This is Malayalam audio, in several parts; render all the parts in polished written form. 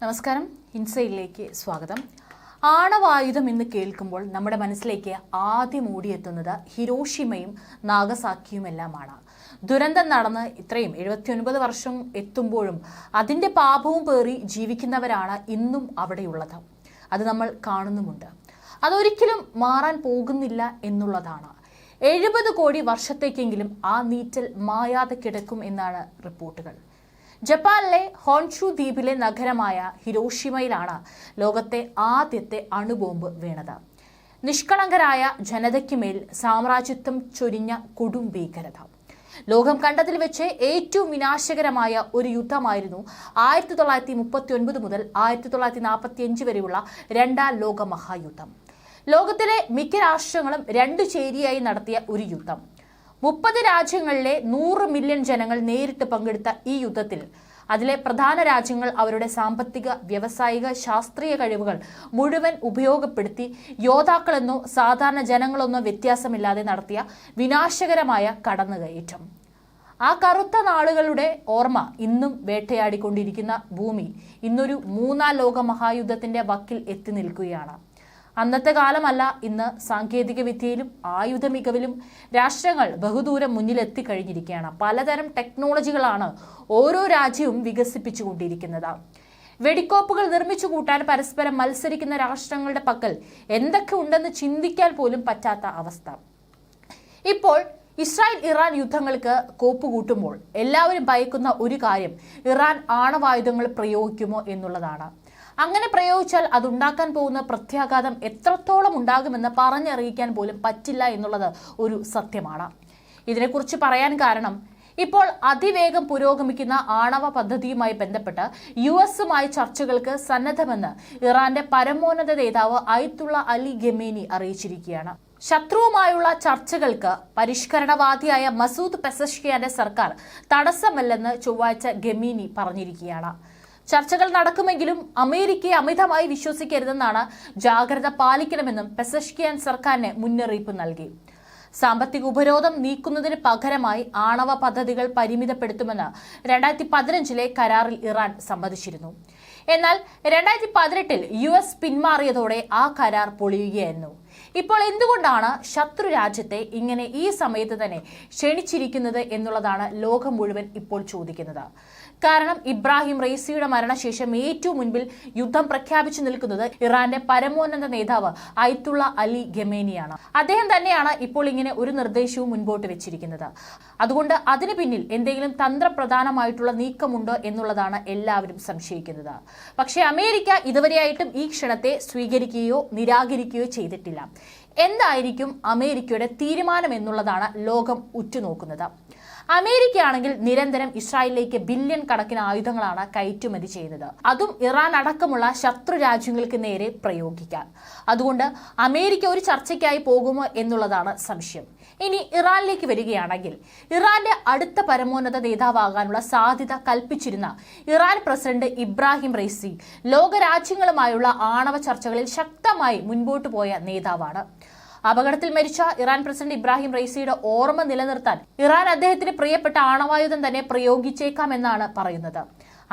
നമസ്കാരം, ഇൻസൈഡിലേക്ക് സ്വാഗതം. ആണവായുധം എന്ന് കേൾക്കുമ്പോൾ നമ്മുടെ മനസ്സിലേക്ക് ആദ്യം ഓടിയെത്തുന്നത് ഹിരോഷിമയും നാഗസാക്കിയുമെല്ലാമാണ്. ദുരന്തം നടന്ന് ഇത്രയും 79 വർഷം എത്തുമ്പോഴും അതിൻ്റെ പാപവും പേറി ജീവിക്കുന്നവരാണ് ഇന്നും അവിടെയുള്ളത്. അത് നമ്മൾ കാണുന്നുമുണ്ട്. അതൊരിക്കലും മാറാൻ പോകുന്നില്ല എന്നുള്ളതാണ്. 70 കോടി വർഷത്തേക്കെങ്കിലും ആ നീറ്റൽ മായാതെ കിടക്കും എന്നാണ് റിപ്പോർട്ടുകൾ. ജപ്പാനിലെ ഹോൺഷു ദ്വീപിലെ നഗരമായ ഹിരോഷിമയിലാണ് ലോകത്തെ ആദ്യത്തെ അണുബോംബ് വീണത്. നിഷ്കളങ്കരായ ജനതയ്ക്കുമേൽ സാമ്രാജ്യത്വം ചൊരിഞ്ഞ കൊടും ഭീകരത. ലോകം കണ്ടതിൽ വെച്ച് ഏറ്റവും വിനാശകരമായ ഒരു യുദ്ധമായിരുന്നു 1939 മുതൽ 1945 വരെയുള്ള രണ്ടാം ലോക മഹായുദ്ധം. ലോകത്തിലെ മിക്ക രാഷ്ട്രങ്ങളും രണ്ടു ചേരിയായി നടത്തിയ ഒരു യുദ്ധം. 30 രാജ്യങ്ങളിലെ 100 മില്യൺ ജനങ്ങൾ നേരിട്ട് പങ്കെടുത്ത ഈ യുദ്ധത്തിൽ അതിലെ പ്രധാന രാജ്യങ്ങൾ അവരുടെ സാമ്പത്തിക, വ്യാവസായിക, ശാസ്ത്രീയ കഴിവുകൾ മുഴുവൻ ഉപയോഗപ്പെടുത്തി യോദ്ധാക്കളെന്നോ സാധാരണ ജനങ്ങളെന്നോ വ്യത്യാസമില്ലാതെ നടത്തിയ വിനാശകരമായ കടന്നുകയറ്റം. ആ കറുത്ത നാളുകളുടെ ഓർമ്മ ഇന്നും വേട്ടയാടിക്കൊണ്ടിരിക്കുന്ന ഭൂമി ഇന്നൊരു മൂന്നാം ലോക മഹായുദ്ധത്തിന്റെ വക്കിൽ എത്തി നിൽക്കുകയാണ്. അന്നത്തെ കാലമല്ല ഇന്ന്. സാങ്കേതിക വിദ്യയിലും ആയുധ മികവിലും രാഷ്ട്രങ്ങൾ ബഹുദൂരം മുന്നിലെത്തി കഴിഞ്ഞിരിക്കുകയാണ്. പലതരം ടെക്നോളജികളാണ് ഓരോ രാജ്യവും വികസിപ്പിച്ചുകൊണ്ടിരിക്കുന്നത്. വെടിക്കോപ്പുകൾ നിർമ്മിച്ചു കൂട്ടാൻ പരസ്പരം മത്സരിക്കുന്ന രാഷ്ട്രങ്ങളുടെ പക്കൽ എന്തൊക്കെ ഉണ്ടെന്ന് ചിന്തിക്കാൻ പോലും പറ്റാത്ത അവസ്ഥ. ഇപ്പോൾ ഇസ്രായേൽ ഇറാൻ യുദ്ധങ്ങൾക്ക് കോപ്പുകൂട്ടുമ്പോൾ എല്ലാവരും ഭയക്കുന്ന ഒരു കാര്യം ഇറാൻ ആണവായുധങ്ങൾ പ്രയോഗിക്കുമോ എന്നുള്ളതാണ്. അങ്ങനെ പ്രയോഗിച്ചാൽ അതുണ്ടാക്കാൻ പോകുന്ന പ്രത്യാഘാതം എത്രത്തോളം ഉണ്ടാകുമെന്ന് പറഞ്ഞറിയിക്കാൻ പോലും പറ്റില്ല എന്നുള്ളത് ഒരു സത്യമാണ്. ഇതിനെക്കുറിച്ച് പറയാൻ കാരണം ഇപ്പോൾ അതിവേഗം പുരോഗമിക്കുന്ന ആണവ പദ്ധതിയുമായി ബന്ധപ്പെട്ട് US-മായി ചർച്ചകൾക്ക് സന്നദ്ധമെന്ന് ഇറാന്റെ പരമോന്നത നേതാവ് അയത്തുള്ള അലി ഖമേനി അറിയിച്ചിരിക്കുകയാണ്. ശത്രുവുമായുള്ള ചർച്ചകൾക്ക് പരിഷ്കരണവാദിയായ മസൂദ് പെസഷ്കിയാന്റെ സർക്കാർ തടസ്സമല്ലെന്ന് ചൊവ്വാഴ്ച ഖമേനി പറഞ്ഞിരിക്കുകയാണ്. ചർച്ചകൾ നടക്കുമെങ്കിലും അമേരിക്കയെ അമിതമായി വിശ്വസിക്കരുതെന്നാണ്, ജാഗ്രത പാലിക്കണമെന്നും പെസഷ്കിയാൻ സർക്കാരിന് മുന്നറിയിപ്പ് നൽകി. സാമ്പത്തിക ഉപരോധം നീക്കുന്നതിന് പകരമായി ആണവ പദ്ധതികൾ പരിമിതപ്പെടുത്തുമെന്ന് 2015 കരാറിൽ ഇറാൻ സമ്മതിച്ചിരുന്നു. എന്നാൽ 2018 US പിന്മാറിയതോടെ ആ കരാർ പൊളിയുകയായിരുന്നു. ഇപ്പോൾ എന്തുകൊണ്ടാണ് ശത്രു രാജ്യത്തെ ഇങ്ങനെ ഈ സമയത്ത് തന്നെ ക്ഷണിച്ചിരിക്കുന്നത് എന്നുള്ളതാണ് ലോകം മുഴുവൻ ഇപ്പോൾ ചോദിക്കുന്നത്. കാരണം ഇബ്രാഹിം റൈസിയുടെ മരണശേഷം ഏറ്റവും മുൻപിൽ യുദ്ധം പ്രഖ്യാപിച്ചു നിൽക്കുന്നത് ഇറാന്റെ പരമോന്നത നേതാവ് അയത്തുള്ള അലി ഖമേനിയാണ്. അദ്ദേഹം തന്നെയാണ് ഇപ്പോൾ ഇങ്ങനെ ഒരു നിർദ്ദേശവും മുൻപോട്ട് വെച്ചിരിക്കുന്നത്. അതുകൊണ്ട് അതിന് പിന്നിൽ എന്തെങ്കിലും തന്ത്രപ്രധാനമായിട്ടുള്ള നീക്കമുണ്ടോ എന്നുള്ളതാണ് എല്ലാവരും സംശയിക്കുന്നത്. പക്ഷേ അമേരിക്ക ഇതുവരെയായിട്ടും ഈ ക്ഷണത്തെ സ്വീകരിക്കുകയോ നിരാകരിക്കുകയോ ചെയ്തിട്ടില്ല. എന്തായിരിക്കും അമേരിക്കയുടെ തീരുമാനം എന്നുള്ളതാണ് ലോകം ഉറ്റുനോക്കുന്നത്. അമേരിക്കയാണെങ്കിൽ നിരന്തരം ഇസ്രായേലിലേക്ക് ബില്യൺ കണക്കിന് ആയുധങ്ങളാണ് കയറ്റുമതി ചെയ്യുന്നത്. അതും ഇറാൻ അടക്കമുള്ള ശത്രു രാജ്യങ്ങൾക്ക് നേരെ പ്രയോഗിക്കാൻ. അതുകൊണ്ട് അമേരിക്ക ഒരു ചർച്ചയ്ക്കായി പോകുമോ എന്നുള്ളതാണ് സംശയം. ഇനി ഇറാനിലേക്ക് വരികയാണെങ്കിൽ ഇറാന്റെ അടുത്ത പരമോന്നത നേതാവാകാനുള്ള സാധ്യത കൽപ്പിച്ചിരുന്ന ഇറാൻ പ്രസിഡന്റ് ഇബ്രാഹിം റൈസി ലോകരാജ്യങ്ങളുമായുള്ള ആണവ ചർച്ചകളിൽ ശക്തമായി മുൻപോട്ട് പോയ നേതാവാണ്. അപകടത്തിൽ മരിച്ച ഇറാൻ പ്രസിഡന്റ് ഇബ്രാഹിം റൈസിയുടെ ഓർമ്മ നിലനിർത്താൻ ഇറാൻ അദ്ദേഹത്തിന് പ്രിയപ്പെട്ട ആണവായുധം തന്നെ പ്രയോഗിച്ചേക്കാമെന്നാണ് പറയുന്നത്.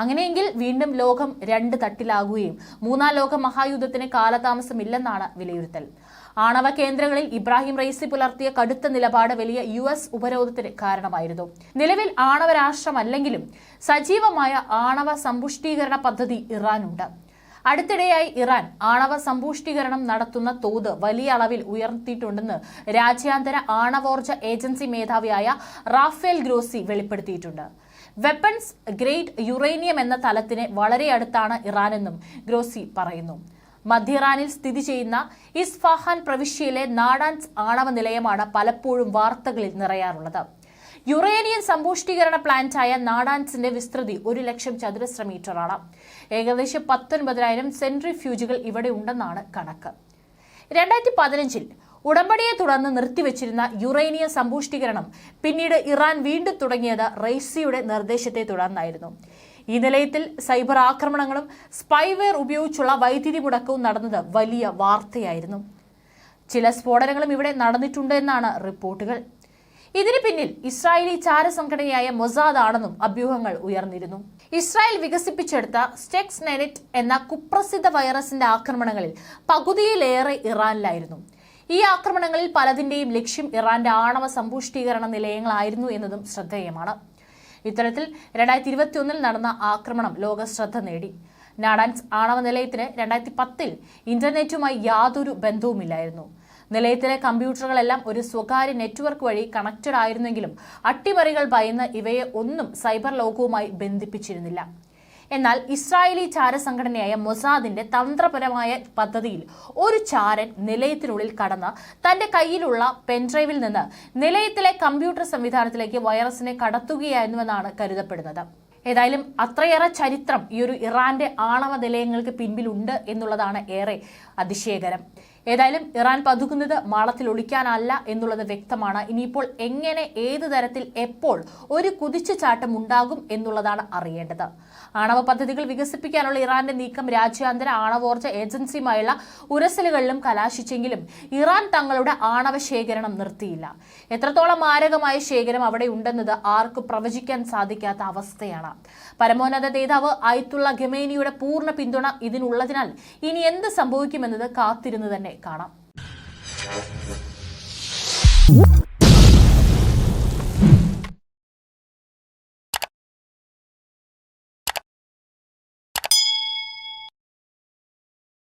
അങ്ങനെയെങ്കിൽ വീണ്ടും ലോകം രണ്ട് തട്ടിലാകുകയും മൂന്നാം ലോക മഹായുദ്ധത്തിന് കാലതാമസമില്ലെന്നാണ് വിലയിരുത്തൽ. ആണവ കേന്ദ്രങ്ങളിൽ ഇബ്രാഹിം റൈസി പുലർത്തിയ കടുത്ത നിലപാട് വലിയ US ഉപരോധത്തിന് കാരണമായിരുന്നു. നിലവിൽ ആണവ രാഷ്ട്രമല്ലെങ്കിലും സജീവമായ ആണവ സമ്പുഷ്ടീകരണ പദ്ധതി ഇറാനുണ്ട്. അടുത്തിടെയായി ഇറാൻ ആണവ സമ്പുഷ്ടീകരണം നടത്തുന്ന തോത് വലിയ അളവിൽ ഉയർത്തിയിട്ടുണ്ടെന്ന് രാജ്യാന്തര ആണവോർജ ഏജൻസി മേധാവിയായ റാഫേൽ ഗ്രോസി വെളിപ്പെടുത്തിയിട്ടുണ്ട്. വെപ്പൺസ് ഗ്രേഡ് യുറേനിയം എന്ന തലത്തിന് വളരെ അടുത്താണ് ഇറാനെന്നും ഗ്രോസി പറയുന്നു. മധ്യ ഇറാനിൽ സ്ഥിതി ചെയ്യുന്ന ഇസ്ഫഹാൻ പ്രവിശ്യയിലെ നാടാൻസ് ആണവ നിലയമാണ് പലപ്പോഴും വാർത്തകളിൽ നിറയാറുള്ളത്. യുറേനിയൻ സമ്പുഷ്ടീകരണ പ്ലാന്റായ നാടാൻസിന്റെ വിസ്തൃതി 1,00,000 ചതുരശ്ര മീറ്ററാണ്. ഏകദേശം 19,000 സെൻട്രിഫ്യൂജുകൾ ഇവിടെ ഉണ്ടെന്നാണ് കണക്ക്. 2015 ഉടമ്പടിയെ തുടർന്ന് നിർത്തിവെച്ചിരുന്ന യുറേനിയം സമ്പുഷ്ടീകരണം പിന്നീട് ഇറാൻ വീണ്ടും തുടങ്ങിയത് റൈസിയുടെ നിർദ്ദേശത്തെ തുടർന്നായിരുന്നു. ഈ നിലയത്തിൽ സൈബർ ആക്രമണങ്ങളും സ്പൈവെയർ ഉപയോഗിച്ചുള്ള വൈദ്യുതി മുടക്കവും നടന്നത് വലിയ വാർത്തയായിരുന്നു. ചില സ്ഫോടനങ്ങളും ഇവിടെ നടന്നിട്ടുണ്ട് എന്നാണ് റിപ്പോർട്ടുകൾ. ഇതിന് പിന്നിൽ ഇസ്രായേലി ചാരസംഘടനയായ മൊസാദ് ആണെന്നും അഭ്യൂഹങ്ങൾ ഉയർന്നിരുന്നു. ഇസ്രായേൽ വികസിപ്പിച്ചെടുത്ത സ്റ്റെക്സ് നെറ്റ് എന്ന കുപ്രസിദ്ധ വൈറസിന്റെ ആക്രമണങ്ങളിൽ പകുതിയിലേറെ ഇറാനിലായിരുന്നു. ഈ ആക്രമണങ്ങളിൽ പലതിന്റെയും ലക്ഷ്യം ഇറാന്റെ ആണവ സമ്പുഷ്ടീകരണ നിലയങ്ങളായിരുന്നു എന്നതും ശ്രദ്ധേയമാണ്. ഇത്തരത്തിൽ 2021 നടന്ന ആക്രമണം ലോക ശ്രദ്ധ നേടി. നാടാൻസ് ആണവ നിലയത്തിന് 2010 ഇന്റർനെറ്റുമായി യാതൊരു ബന്ധവുമില്ലായിരുന്നു. നിലയത്തിലെ കമ്പ്യൂട്ടറുകളെല്ലാം ഒരു സ്വകാര്യ നെറ്റ്വർക്ക് വഴി കണക്റ്റഡ് ആയിരുന്നെങ്കിലും അട്ടിമറികൾ ഭയന്ന് ഇവയെ ഒന്നും സൈബർ ലോകവുമായി ബന്ധിപ്പിച്ചിരുന്നില്ല. എന്നാൽ ഇസ്രായേലി ചാരസംഘടനയായ മൊസാദിന്റെ തന്ത്രപരമായ പദ്ധതിയിൽ ഒരു ചാരൻ നിലയത്തിനുള്ളിൽ കടന്ന് തന്റെ കയ്യിലുള്ള പെൻഡ്രൈവിൽ നിന്ന് നിലയത്തിലെ കമ്പ്യൂട്ടർ സംവിധാനത്തിലേക്ക് വൈറസിനെ കടത്തുകയായിരുന്നുവെന്നാണ് കരുതപ്പെടുന്നത്. ഏതായാലും അത്രയേറെ ചരിത്രം ഈ ഒരു ഇറാന്റെ ആണവ നിലയങ്ങൾക്ക് പിൻപിലുണ്ട് എന്നുള്ളതാണ് ഏറെ അതിശയകരം. ഏതായാലും ഇറാൻ പതുക്കുന്നത് മാളത്തിൽ ഒളിക്കാനല്ല എന്നുള്ളത് വ്യക്തമാണ്. ഇനിയിപ്പോൾ എങ്ങനെ, ഏത് തരത്തിൽ, എപ്പോൾ ഒരു കുതിച്ചുചാട്ടം ഉണ്ടാകും എന്നുള്ളതാണ് അറിയേണ്ടത്. ആണവ പദ്ധതികൾ വികസിപ്പിക്കാനുള്ള ഇറാന്റെ നീക്കം രാജ്യാന്തര ആണവോർജ്ജ ഏജൻസിയുമായുള്ള ഉരസലുകളിലും കലാശിച്ചെങ്കിലും ഇറാൻ തങ്ങളുടെ ആണവ ശേഖരണം നിർത്തിയില്ല. എത്രത്തോളം മാരകമായ ശേഖരം അവിടെ ഉണ്ടെന്നത് ആർക്കും പ്രവചിക്കാൻ സാധിക്കാത്ത അവസ്ഥയാണ്. പരമോന്നത നേതാവ് ആയത്തുള്ള ഖമേനിയുടെ പൂർണ്ണ പിന്തുണ ഇതിനുള്ളതിനാൽ ഇനി എന്ത് സംഭവിക്കുമെന്നത് കാത്തിരുന്ന് തന്നെ കാണാം.